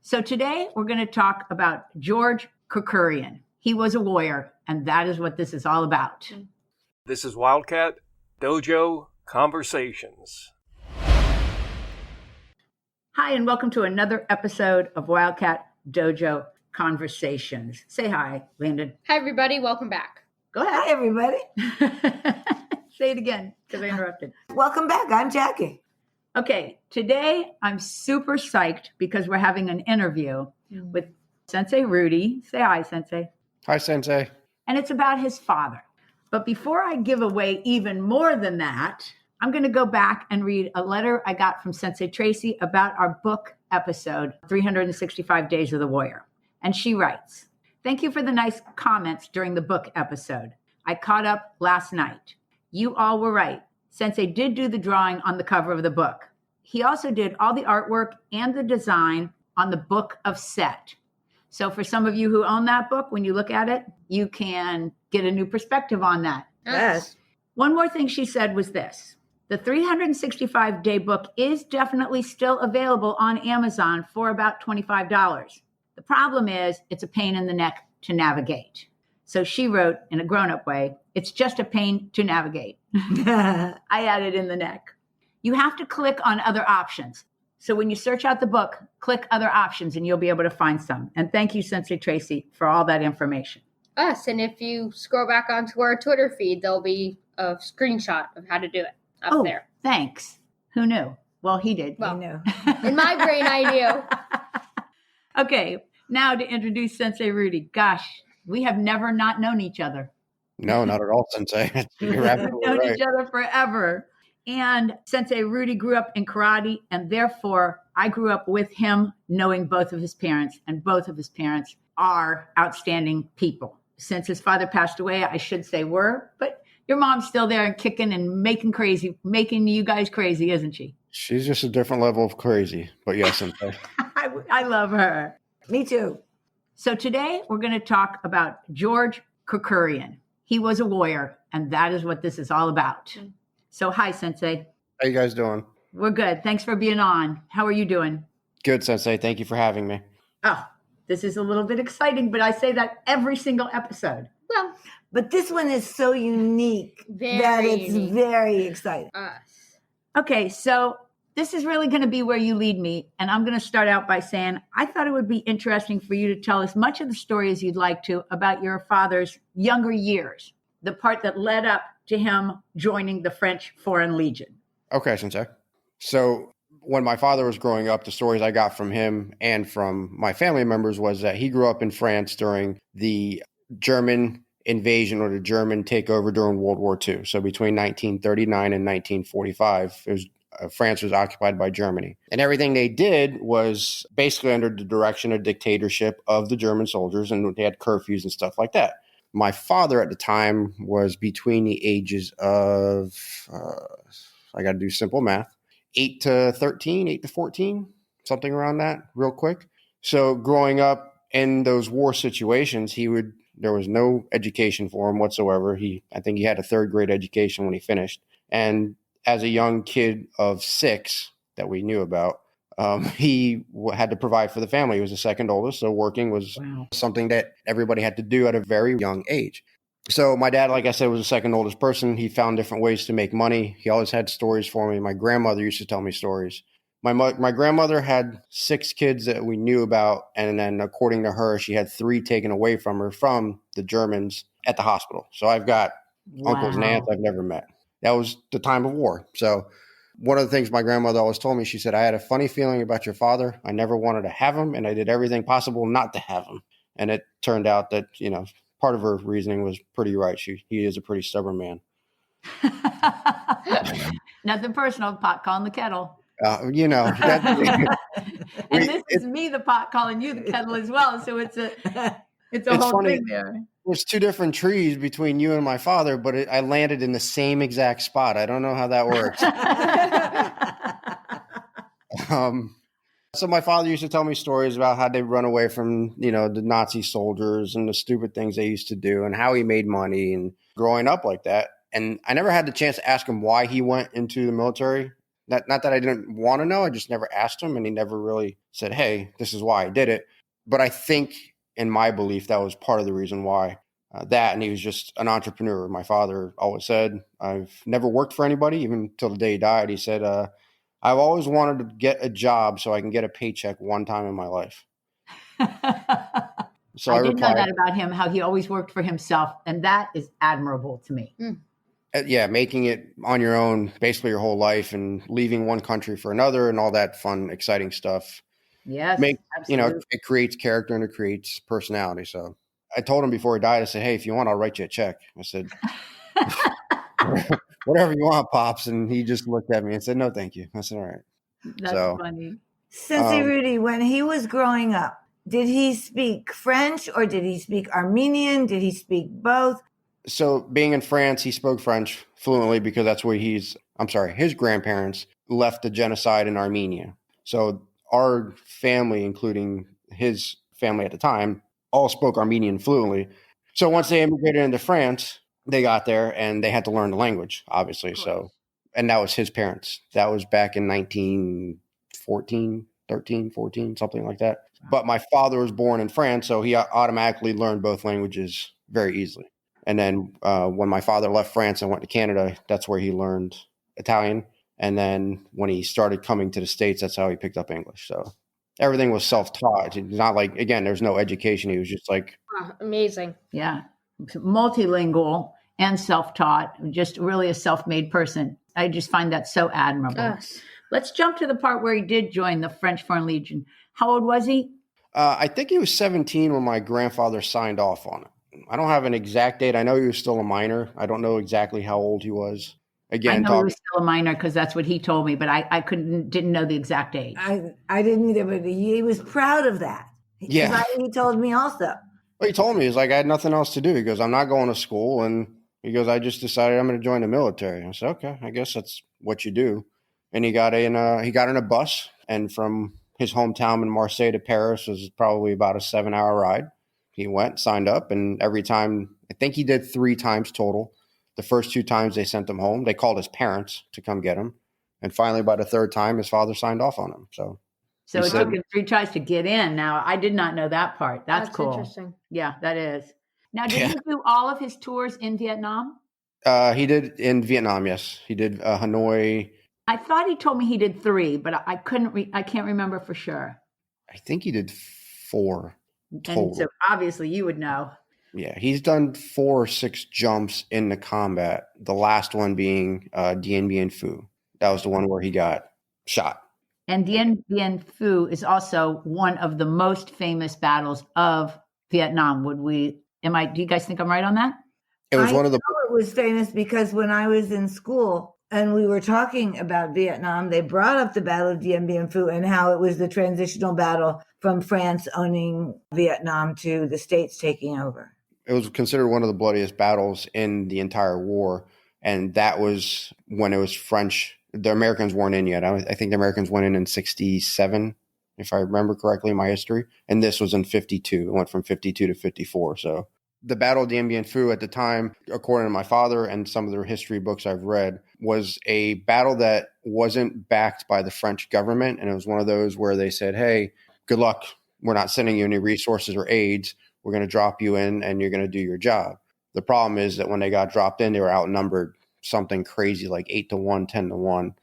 So today we're going to talk about George Kerkerian. He was a warrior, and that is what this is all about. This is Wildcat Dojo Conversations. Hi, and welcome to another episode of Wildcat Dojo Conversations. Say hi, Landon. Hi, everybody. Welcome back. Go ahead. Hi, everybody. Say it again, because I interrupted. Welcome back. I'm Jackie. Okay, today I'm super psyched because we're having an interview with Sensei Rudy. Say hi, Sensei. Hi, Sensei. And it's about his father. But before I give away even more than that, I'm going to go back and read a letter I got from Sensei Tracy about our book episode, 365 Days of the Warrior. And she writes, "Thank you for the nice comments during the book episode. I caught up last night. You all were right. Sensei did do the drawing on the cover of the book. He also did all the artwork and the design on the book of Set. So for some of you who own that book, when you look at it, you can get a new perspective on that." Yes. One more thing she said was this. The 365-day book is definitely still available on Amazon for about $25. The problem is it's a pain in the neck to navigate. So she wrote in a grown-up way, "It's just a pain to navigate." I added in the neck. You have to click on other options. So when you search out the book, click other options and you'll be able to find some. And thank you, Sensei Tracy, for all that information. And if you scroll back onto our Twitter feed, there'll be a screenshot of how to do it up there. Thanks. Who knew? Well, he did. Well, I know. In my brain, I knew. Okay, now to introduce Sensei Rudy. Gosh, we have never not known each other. No, not at all, Sensei. You're We've absolutely known right. each other forever. And Sensei Rudy grew up in karate, and therefore I grew up with him knowing both of his parents, and both of his parents are outstanding people. Since his father passed away, I should say were, but your mom's still there and kicking and making you guys crazy, isn't she? She's just a different level of crazy. But yes, Sensei. I love her. Me too. So today we're going to talk about George Kerkerian. He was a warrior, and that is what this is all about. So hi, Sensei. How you guys doing? We're good. Thanks for being on. How are you doing? Good, Sensei. Thank you for having me. Oh, this is a little bit exciting, but I say that every single episode. Well, But this one is so unique Very that it's unique. very exciting. us. Okay, so this is really going to be where you lead me. And I'm going to start out by saying, I thought it would be interesting for you to tell as much of the story as you'd like to about your father's younger years, the part that led up to him joining the French Foreign Legion. Okay, Sensei. So when my father was growing up, the stories I got from him and from my family members was that he grew up in France during the German invasion or the German takeover during World War II. So between 1939 and 1945, France was occupied by Germany. And everything they did was basically under the direction or dictatorship of the German soldiers, and they had curfews and stuff like that. My father at the time was between the ages of, I got to do simple math, 8 to 13, 8 to 14, something around that real quick. So growing up in those war situations, there was no education for him whatsoever. I think he had a third grade education when he finished. And as a young kid of 6 that we knew about, he had to provide for the family. He was the second oldest, so working was something that everybody had to do at a very young age. So my dad, like I said, was the second oldest person. He found different ways to make money. He always had stories for me. My grandmother used to tell me stories. My grandmother had 6 kids that we knew about, and then according to her, she had 3 taken away from her from the Germans at the hospital. So I've got uncles and aunts I've never met. That was the time of war. So one of the things my grandmother always told me, she said, I had a funny feeling about your father. I never wanted to have him, and I did everything possible not to have him. And it turned out that, part of her reasoning was pretty right. He is a pretty stubborn man. Nothing personal, pot calling the kettle. And this is me, the pot, calling you the kettle as well. So it's a whole funny. thing there. There's 2 different trees between you and my father, but I landed in the same exact spot. I don't know how that works. So my father used to tell me stories about how they run away from, the Nazi soldiers and the stupid things they used to do and how he made money and growing up like that. And I never had the chance to ask him why he went into the military. Not that I didn't want to know. I just never asked him, and he never really said, hey, this is why I did it. But I think in my belief, that was part of the reason why that. And he was just an entrepreneur. My father always said, I've never worked for anybody, even till the day he died. He said, I've always wanted to get a job so I can get a paycheck one time in my life. So I I did know replied, that about him, how he always worked for himself. And that is admirable to me. yeah, making it on your own, basically your whole life, and leaving one country for another and all that fun, exciting stuff. Yes, Absolutely. absolutely. It creates character and it creates personality. So I told him before he died, I said, hey, if you want, I'll write you a check. I said, whatever you want, Pops. And he just looked at me and said, no, thank you. I said, all right. That's funny. Sensei Rudy, when he was growing up, did he speak French or did he speak Armenian? Did he speak both? So being in France, he spoke French fluently because that's where his grandparents left the genocide in Armenia. So our family, including his family at the time, all spoke Armenian fluently. So once they immigrated into France, they got there and they had to learn the language, obviously. So, and that was his parents. That was back in 1914, 13, 14, something like that. But my father was born in France, so he automatically learned both languages very easily. And then when my father left France and went to Canada, that's where he learned Italian. And then when he started coming to the States, that's how he picked up English. So everything was self-taught. It's not like, again, there's no education. He was just like, Amazing. Yeah. Multilingual and self-taught, just really a self-made person. I just find that so admirable. Yes. Let's jump to the part where he did join the French Foreign Legion. How old was he? I think he was 17 when my grandfather signed off on it. I don't have an exact date. I know he was still a minor. I don't know exactly how old he was. Again, I know he was still a minor because that's what he told me, but I didn't know the exact age. I didn't either, but he was proud of that. Yeah. He told me also. Well, he told me, he's like, I had nothing else to do. He goes, I'm not going to school. And he goes, I just decided I'm going to join the military. I said, okay, I guess that's what you do. And he got in a bus, and from his hometown in Marseille to Paris was probably about a 7-hour ride. He went, signed up, and every time, I think he did 3 times total. The first 2 times they sent him home. They called his parents to come get him. And finally, by the 3rd time, his father signed off on him. So it took him 3 tries to get in. Now, I did not know that part. That's cool. Interesting. Yeah, that is. Now, did he do all of his tours in Vietnam? He did in Vietnam, yes. He did Hanoi. I thought he told me he did 3, but I can't remember for sure. I think he did 4 total. And so obviously you would know. Yeah, he's done 4 or 6 jumps in the combat. The last one being Dien Bien Phu. That was the one where he got shot. And Dien Bien Phu is also one of the most famous battles of Vietnam. Do you guys think I'm right on that? It was one of the. It was famous because when I was in school and we were talking about Vietnam, they brought up the Battle of Dien Bien Phu and how it was the transitional battle from France owning Vietnam to the States taking over. It was considered one of the bloodiest battles in the entire war. And that was when it was French. The Americans weren't in yet. I think the Americans went in 1967, if I remember correctly in my history. And this was in 52. It went from 52 to 54. So the Battle of Dien Bien Phu at the time, according to my father and some of the history books I've read, was a battle that wasn't backed by the French government. And it was one of those where they said, hey, good luck. We're not sending you any resources or aids. We're going to drop you in and you're going to do your job. The problem is that when they got dropped in, they were outnumbered something crazy like 8-1, 10-1.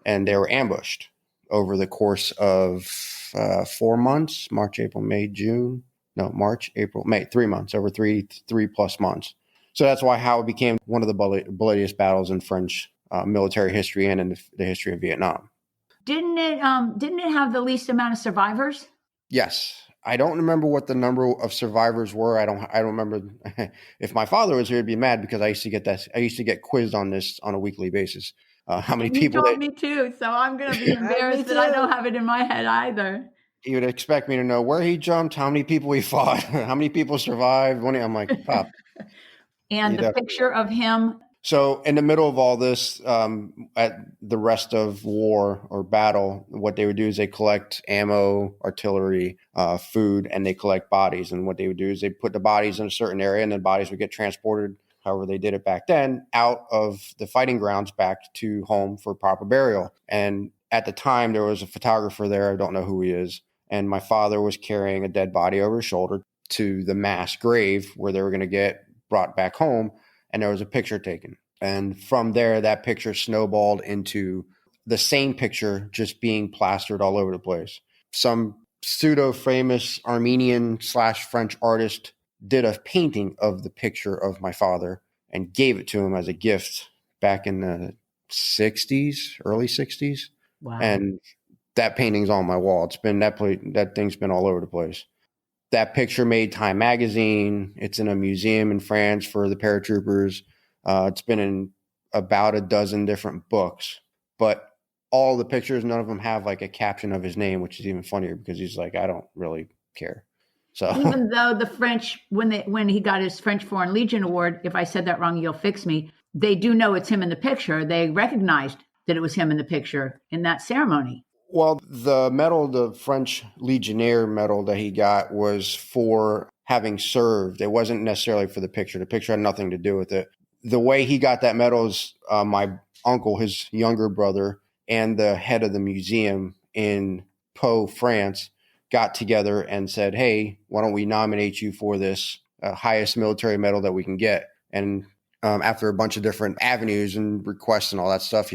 And they were ambushed over the course of 4 months, March, April, May, June. No, March, April, May, 3 months, over three plus months. So that's how it became one of the bloodiest battles in French military history and in the history of Vietnam. Didn't it have the least amount of survivors? Yes. I don't remember what the number of survivors were. I don't remember. If my father was here, he'd be mad because I used to get that. I used to get quizzed on this on a weekly basis. How many people? You told me too, so I'm going to be embarrassed that I don't have it in my head either. He would expect me to know where he jumped, how many people he fought, how many people survived. I'm like, Pop. And the picture of him. So in the middle of all this, at the rest of war or battle, what they would do is they collect ammo, artillery, food, and they collect bodies. And what they would do is they put the bodies in a certain area, and then bodies would get transported however they did it back then, out of the fighting grounds back to home for proper burial. And at the time, there was a photographer there. I don't know who he is. And my father was carrying a dead body over his shoulder to the mass grave where they were going to get brought back home. And there was a picture taken. And from there, that picture snowballed into the same picture just being plastered all over the place. Some pseudo-famous Armenian/French artist did a painting of the picture of my father and gave it to him as a gift back in the 60s, early 60s. Wow. And that painting's on my wall. It's been that thing's been all over the place. That picture made Time magazine. It's in a museum in France for the paratroopers. It's been in about a dozen different books, but all the pictures, none of them have like a caption of his name, which is even funnier because he's like, I don't really care. So even though the French, when he got his French Foreign Legion Award, if I said that wrong, you'll fix me. They do know it's him in the picture. They recognized that it was him in the picture in that ceremony. Well, the medal, the French Legionnaire medal that he got was for having served. It wasn't necessarily for the picture. The picture had nothing to do with it. The way he got that medal is my uncle, his younger brother, and the head of the museum in Pau, France, got together and said, hey, why don't we nominate you for this highest military medal that we can get? And after a bunch of different avenues and requests and all that stuff,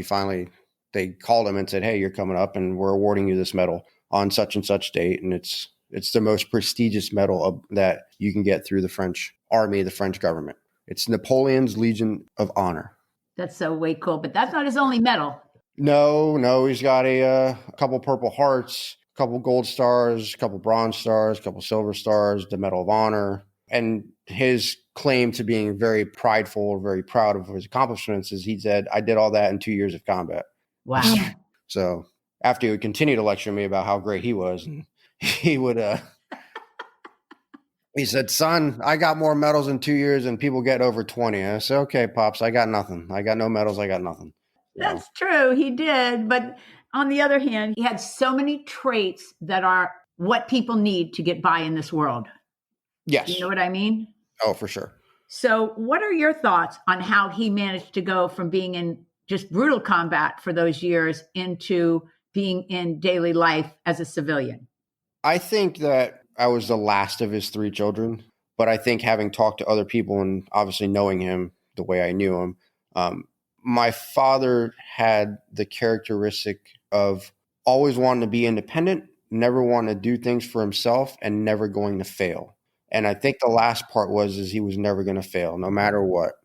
they called him and said, hey, you're coming up and we're awarding you this medal on such and such date. And it's the most prestigious medal that you can get through the French army, the French government. It's Napoleon's Legion of Honor. That's so way cool. But that's not his only medal. No, he's got a couple Purple Hearts, a couple Gold Stars, a couple Bronze Stars, a couple Silver Stars, the Medal of Honor. And his claim to being very prideful or very proud of his accomplishments is he said, I did all that in 2 years of combat. Wow. So after he would continue to lecture me about how great he was, and he would, he said, son, I got more medals in 2 years than people get over 20. And I said, okay, Pops, I got nothing. I got no medals. I got nothing. That's true. He did. But on the other hand, he had so many traits that are what people need to get by in this world. Yes. You know what I mean? Oh, for sure. So what are your thoughts on how he managed to go from being in just brutal combat for those years into being in daily life as a civilian? I think that I was the last of his three children, but I think having talked to other people and obviously knowing him the way I knew him, my father had the characteristic of always wanting to be independent, never wanting to do things for himself, and never going to fail. And I think the last part is he was never going to fail, no matter what.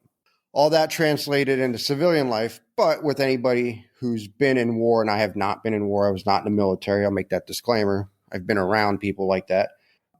All that translated into civilian life, but with anybody who's been in war, and I have not been in war, I was not in the military, I'll make that disclaimer. I've been around people like that.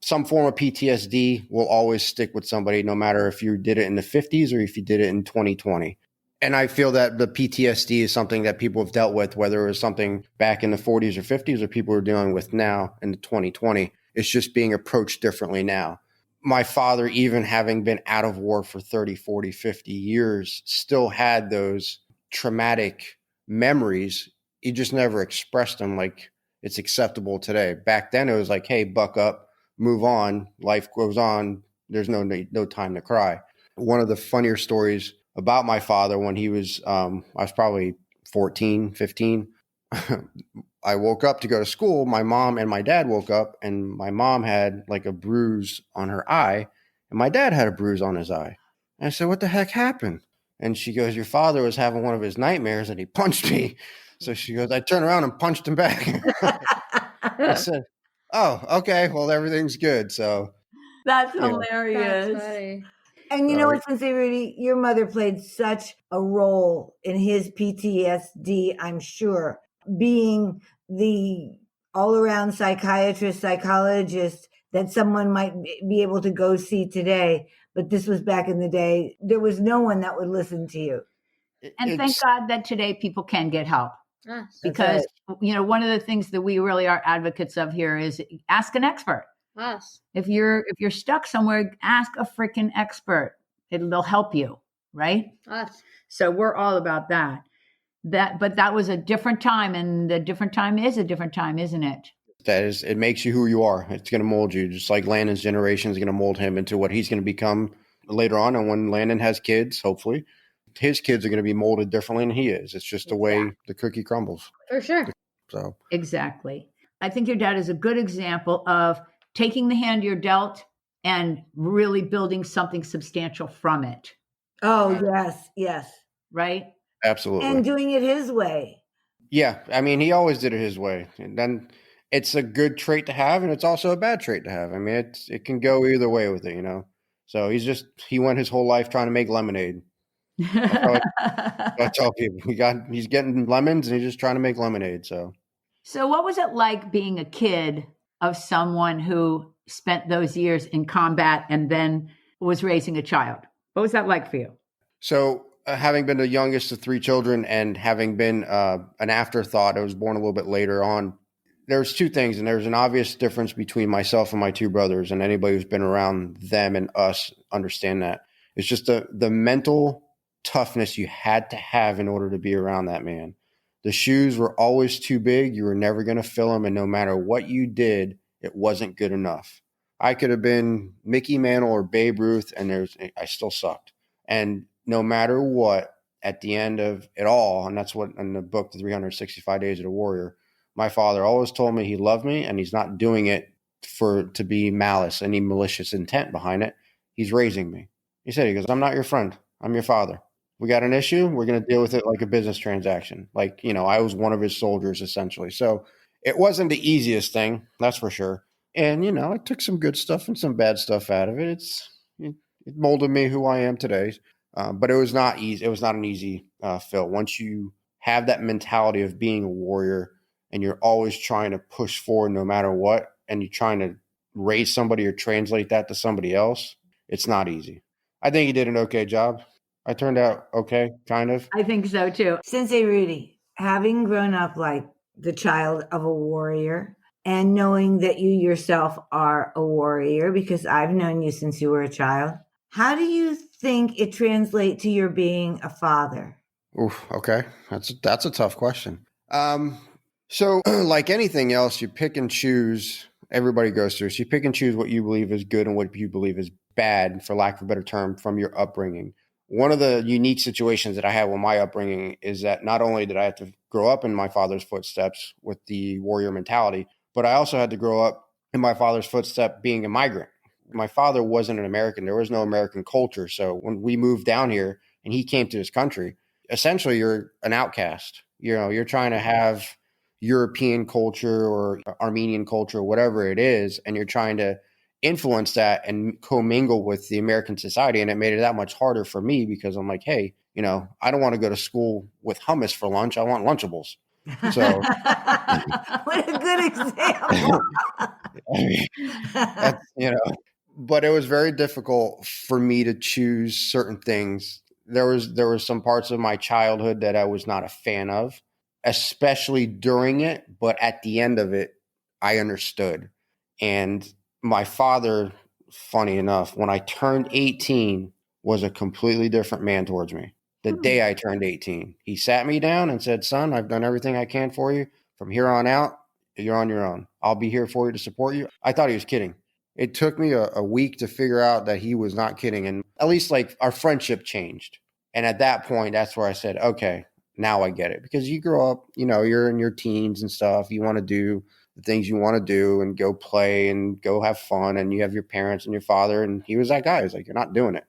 Some form of PTSD will always stick with somebody, no matter if you did it in the 50s or if you did it in 2020. And I feel that the PTSD is something that people have dealt with, whether it was something back in the 40s or 50s or people are dealing with now in the 2020. It's just being approached differently now. My father, even having been out of war for 30, 40, 50 years, still had those traumatic memories. He just never expressed them like it's acceptable today. Back then, it was like, hey, buck up, move on. Life goes on. There's no time to cry. One of the funnier stories about my father when he was, I was probably 14, 15. I woke up to go to school. My mom and my dad woke up, and my mom had like a bruise on her eye, and my dad had a bruise on his eye. And I said, what the heck happened? And she goes, your father was having one of his nightmares and he punched me. So she goes, I turned around and punched him back. I said, oh, okay, well, everything's good. So That's That's hilarious. funny. And you know what, Sensei Rudy, your mother played such a role in his PTSD, I'm sure, being the all-around psychiatrist, psychologist that someone might be able to go see today. But this was back in the day. There was no one that would listen to you. And thank God that today people can get help. Yes. Because, one of the things that we really are advocates of here is ask an expert. Yes. If you're stuck somewhere, ask a freaking expert. They'll help you, right? Yes. So we're all about that. But that was a different time, and the different time is a different time, isn't it? It makes you who you are. It's going to mold you, just like Landon's generation is going to mold him into what he's going to become later on. And when Landon has kids, hopefully, his kids are going to be molded differently than he is. It's just the way the cookie crumbles. For sure. So Exactly. I think your dad is a good example of taking the hand you're dealt and really building something substantial from it. Oh, yes. Right? absolutely. And doing it his way. Yeah. I mean, he always did it his way. And then it's a good trait to have, and it's also a bad trait to have. I mean, it can go either way with it, So he went his whole life trying to make lemonade. I tell people he's getting lemons and he's just trying to make lemonade. So what was it like being a kid of someone who spent those years in combat and then was raising a child? What was that like for you? So having been the youngest of 3 children and having been an afterthought, I was born a little bit later on. There's 2 things, and there's an obvious difference between myself and my 2 brothers, and anybody who's been around them and us understand that. It's just the mental toughness you had to have in order to be around that man. The shoes were always too big. You were never going to fill them, and no matter what you did, it wasn't good enough. I could have been Mickey Mantle or Babe Ruth, and I still sucked. And no matter what, at the end of it all, and that's what in the book, The 365 Days of the Warrior, my father always told me he loved me, and he's not doing it to be malice, any malicious intent behind it. He's raising me. He goes, I'm not your friend. I'm your father. We got an issue. We're going to deal with it like a business transaction. I was one of his soldiers, essentially. So it wasn't the easiest thing, that's for sure. And, I took some good stuff and some bad stuff out of it. It molded me who I am today. But it was not easy. It was not an easy fill. Once you have that mentality of being a warrior and you're always trying to push forward no matter what, and you're trying to raise somebody or translate that to somebody else, it's not easy. I think he did an okay job. I turned out okay, kind of. I think so too. Sensei Rudy, having grown up like the child of a warrior and knowing that you yourself are a warrior, because I've known you since you were a child, how do you think it translates to your being a father? Oof, okay. That's a tough question. So like anything else, you pick and choose. Everybody goes through. So you pick and choose what you believe is good and what you believe is bad, for lack of a better term, from your upbringing. One of the unique situations that I had with my upbringing is that not only did I have to grow up in my father's footsteps with the warrior mentality, but I also had to grow up in my father's footsteps being a migrant. My father wasn't an American. There was no American culture. So when we moved down here and he came to this country, essentially you're an outcast. You're trying to have European culture or Armenian culture, whatever it is, and you're trying to influence that and commingle with the American society. And it made it that much harder for me because I'm like, hey, I don't want to go to school with hummus for lunch. I want Lunchables. So what a good example. But it was very difficult for me to choose certain things. There was some parts of my childhood that I was not a fan of, especially during it. But at the end of it, I understood. And my father, funny enough, when I turned 18, was a completely different man towards me. The day I turned 18, he sat me down and said, son, I've done everything I can for you. From here on out, you're on your own. I'll be here for you to support you. I thought he was kidding. It took me a week to figure out that he was not kidding. And at least our friendship changed. And at that point, that's where I said, okay, now I get it. Because you grow up, you're in your teens and stuff. You want to do the things you want to do and go play and go have fun. And you have your parents and your father. And he was that guy. He's like, you're not doing it.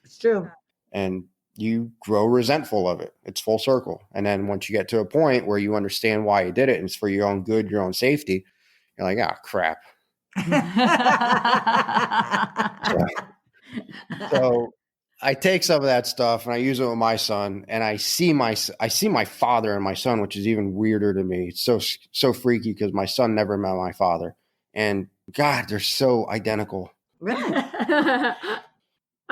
It's true. And you grow resentful of it. It's full circle. And then once you get to a point where you understand why you did it and it's for your own good, your own safety, you're like, crap. So I take some of that stuff and I use it with my son, and I see my father and my son, which is even weirder to me. It's so freaky because my son never met my father, and God, they're so identical. Really?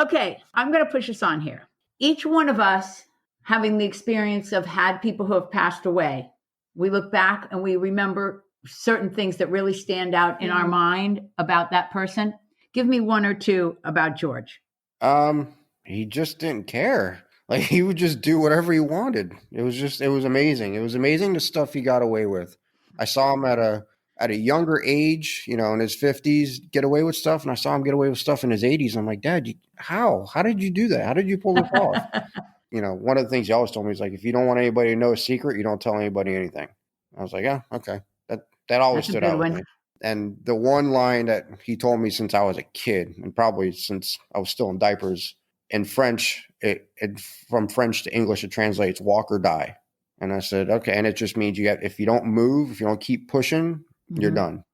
Okay, I'm going to push us on here. Each one of us having the experience of had people who have passed away, we look back and we remember certain things that really stand out in our mind about that person. Give me one or two about George. He just didn't care. Like, he would just do whatever he wanted. It was amazing. It was amazing the stuff he got away with. I saw him at a at a younger age, in his 50s, get away with stuff. And I saw him get away with stuff in his 80s. I'm like, Dad, how? How did you do that? How did you pull this off? One of the things he always told me is like, if you don't want anybody to know a secret, you don't tell anybody anything. I was like, yeah, okay. That always stood out with me. And the one line that he told me since I was a kid, and probably since I was still in diapers, in French, from French to English, it translates walk or die. And I said, okay. And it just means if you don't move, if you don't keep pushing, you're done.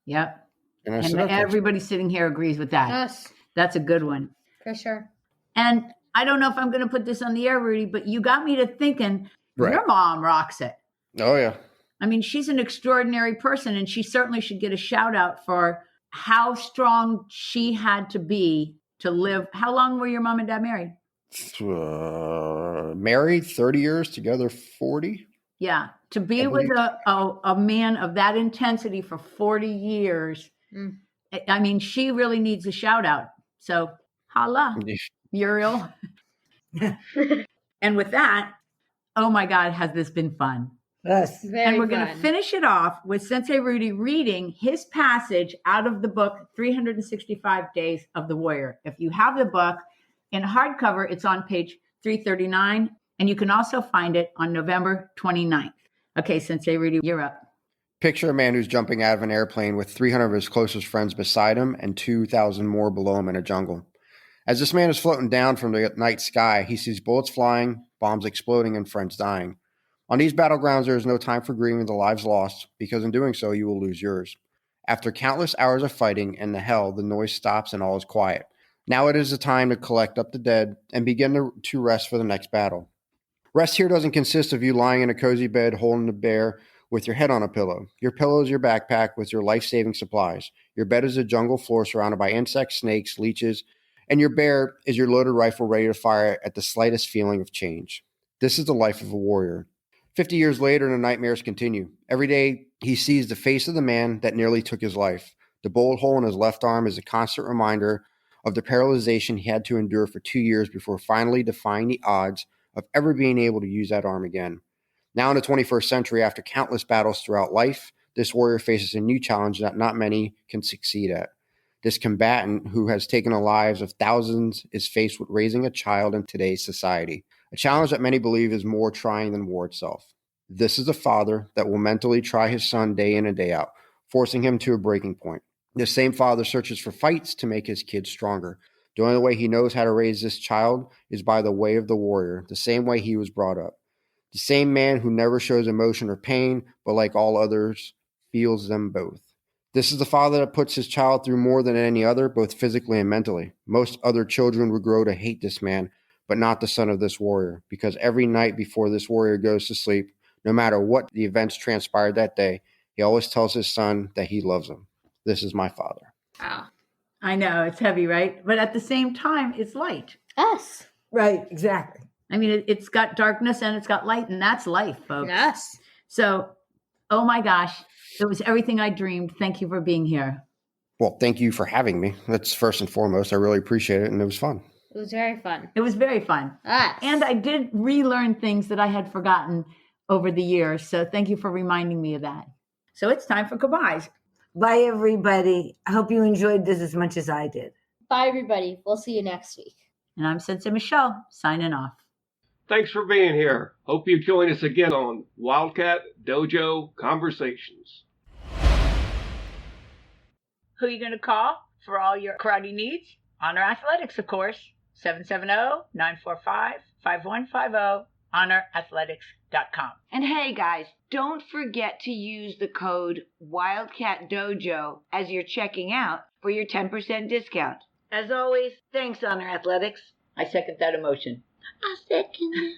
Yep. And I said, okay. Everybody sitting here agrees with that. Yes. That's a good one. For sure. And I don't know if I'm going to put this on the air, Rudy, but you got me to thinking, your mom rocks it. Oh, yeah. I mean, she's an extraordinary person, and she certainly should get a shout out for how strong she had to be to live. How long were your mom and dad married? Married 30 years, together 40. Yeah. To be with a man of that intensity for 40 years. I mean, she really needs a shout out. So holla, Muriel. And with that, oh my God, has this been fun? Yes. And we're going to finish it off with Sensei Rudy reading his passage out of the book, 365 Days of the Warrior. If you have the book in hardcover, it's on page 339, and you can also find it on November 29th. Okay, Sensei Rudy, you're up. Picture a man who's jumping out of an airplane with 300 of his closest friends beside him and 2,000 more below him in a jungle. As this man is floating down from the night sky, he sees bullets flying, bombs exploding, and friends dying. On these battlegrounds, there is no time for grieving the lives lost, because in doing so, you will lose yours. After countless hours of fighting in the hell, the noise stops and all is quiet. Now it is the time to collect up the dead and begin to rest for the next battle. Rest here doesn't consist of you lying in a cozy bed holding the bear with your head on a pillow. Your pillow is your backpack with your life-saving supplies. Your bed is a jungle floor surrounded by insects, snakes, leeches, and your bear is your loaded rifle ready to fire at the slightest feeling of change. This is the life of a warrior. 50 years later, the nightmares continue. Every day, he sees the face of the man that nearly took his life. The bullet hole in his left arm is a constant reminder of the paralyzation he had to endure for 2 years before finally defying the odds of ever being able to use that arm again. Now in the 21st century, after countless battles throughout life, this warrior faces a new challenge that not many can succeed at. This combatant, who has taken the lives of thousands, is faced with raising a child in today's society, a challenge that many believe is more trying than war itself. This is a father that will mentally try his son day in and day out, forcing him to a breaking point. This same father searches for fights to make his kids stronger. The only way he knows how to raise this child is by the way of the warrior, the same way he was brought up. The same man who never shows emotion or pain, but like all others, feels them both. This is the father that puts his child through more than any other, both physically and mentally. Most other children would grow to hate this man, but not the son of this warrior, because every night before this warrior goes to sleep, no matter what the events transpired that day, he always tells his son that he loves him. This is my father. Wow. I know, it's heavy, right? But at the same time, it's light. Yes. Right, exactly. I mean, it's got darkness and it's got light, and that's life, folks. Yes. So, oh my gosh, it was everything I dreamed. Thank you for being here. Well, thank you for having me. That's first and foremost. I really appreciate it, and it was fun. It was very fun. It was very fun. Yes. And I did relearn things that I had forgotten over the years. So thank you for reminding me of that. So it's time for goodbyes. Bye, everybody. I hope you enjoyed this as much as I did. Bye, everybody. We'll see you next week. And I'm Sensei Michelle, signing off. Thanks for being here. Hope you join us again on Wildcat Dojo Conversations. Who are you going to call for all your karate needs? Honor Athletics, of course. 770-945-5150. honorathletics.com. And hey guys, don't forget to use the code Wildcat Dojo as you're checking out for your 10% discount. As always, thanks, Honor Athletics. I second that emotion. I second it.